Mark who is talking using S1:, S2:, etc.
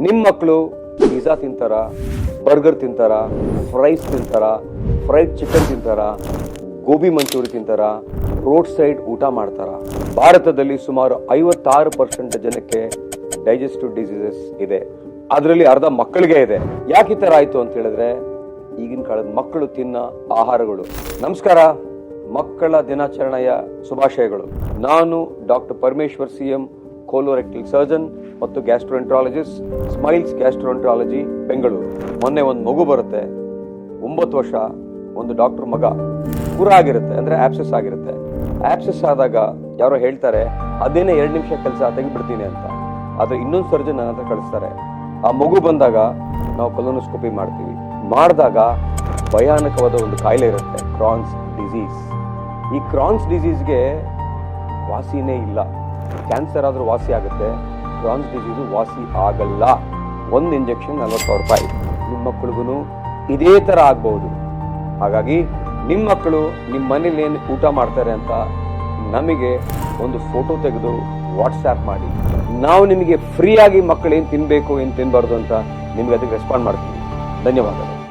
S1: ನಿಮ್ಮ ಮಕ್ಕಳು ಪಿಜ್ಜಾ ತಿಂತಾರ, ಬರ್ಗರ್ ತಿಂತಾರ, ಫ್ರೈಸ್ ತಿಂತಾರ, ಫ್ರೈಡ್ ಚಿಕನ್ ತಿಂತಾರ, ಗೋಬಿ ಮಂಚೂರಿ ತಿಂತಾರ, ರೋಡ್ ಸೈಡ್ ಊಟ ಮಾಡ್ತಾರ. ಭಾರತದಲ್ಲಿ ಸುಮಾರು 56% ಜನಕ್ಕೆ ಡೈಜೆಸ್ಟಿವ್ ಡಿಸೀಸಸ್ ಇದೆ. ಅದರಲ್ಲಿ ಅರ್ಧ ಮಕ್ಕಳಿಗೆ ಇದೆ. ಯಾಕೆ ಈ ತರ ಆಯ್ತು ಅಂತ ಹೇಳಿದ್ರೆ ಈಗಿನ ಕಾಲದ ಮಕ್ಕಳು ತಿನ್ನ ಆಹಾರಗಳು. ನಮಸ್ಕಾರ, ಮಕ್ಕಳ ದಿನಾಚರಣೆಯ ಶುಭಾಶಯಗಳು. ನಾನು doctor Parameshwar CM, colorectal surgeon ಮತ್ತು ಗ್ಯಾಸ್ಟ್ರೋಎಂಟ್ರಾಲಜಿಸ್ಟ್, ಸ್ಮೈಲ್ಸ್ ಗ್ಯಾಸ್ಟ್ರೋಎಂಟ್ರಾಲಜಿ, ಬೆಂಗಳೂರು. ಮೊನ್ನೆ ಒಂದು ಮಗು ಬರುತ್ತೆ, 9 ವರ್ಷ, ಒಂದು ಡಾಕ್ಟರ್ ಮಗ. ಪೂರ ಆಗಿರುತ್ತೆ, ಅಂದ್ರೆ ಆಪ್ಸೆಸ್ ಆಗಿರುತ್ತೆ. ಆಪ್ಸೆಸ್ ಆದಾಗ ಯಾರೋ ಹೇಳ್ತಾರೆ ಅದೇನೇ 2 ನಿಮಿಷ ಕೆಲಸ ತೆಗಿಬಿಡ್ತೀನಿ ಅಂತ. ಆದ್ರೆ ಇನ್ನೊಂದು ಸರ್ಜನ್ ನನ್ನ ಹತ್ರ ಕಳಿಸ್ತಾರೆ. ಆ ಮಗು ಬಂದಾಗ ನಾವು ಕೊಲೊನೋಸ್ಕೋಪಿ ಮಾಡ್ತೀವಿ. ಮಾಡಿದಾಗ ಭಯಾನಕವಾದ ಒಂದು ಕಾಯಿಲೆ ಇರುತ್ತೆ, ಕ್ರಾನ್ಸ್ ಡಿಸೀಸ್. ಈ ಕ್ರಾನ್ಸ್ ಡಿಸೀಸ್ಗೆ ವಾಸಿನೇ ಇಲ್ಲ. ಕ್ಯಾನ್ಸರ್ ಆದ್ರೂ ವಾಸಿ ಆಗುತ್ತೆ, ಕ್ರಾನ್ಸ್ ಡಿಸೀಸು ವಾಸಿ ಆಗಲ್ಲ. ಒಂದು ಇಂಜೆಕ್ಷನ್ 40,000 ರೂಪಾಯಿ. ನಿಮ್ಮ ಮಕ್ಕಳಿಗೂ ಇದೇ ತರ ಆಗ್ಬಹುದು. ಹಾಗಾಗಿ ನಿಮ್ಮ ಮಕ್ಕಳು ನಿಮ್ಮ ಮನೇಲಿ ಏನು ಊಟ ಮಾಡ್ತಾರೆ ಅಂತ ನಮಗೆ ಒಂದು ಫೋಟೋ ತೆಗೆದು ವಾಟ್ಸ್ಆ್ಯಪ್ ಮಾಡಿ. ನಾವು ನಿಮಗೆ ಫ್ರೀಯಾಗಿ ಮಕ್ಕಳು ಏನು ತಿನ್ನಬೇಕು ಏನು ತಿನ್ನಬಾರ್ದು ಅಂತ ನಿಮ್ಗೆ ಅದಕ್ಕೆ ರೆಸ್ಪಾಂಡ್ ಮಾಡ್ತೀವಿ. ಧನ್ಯವಾದಗಳು.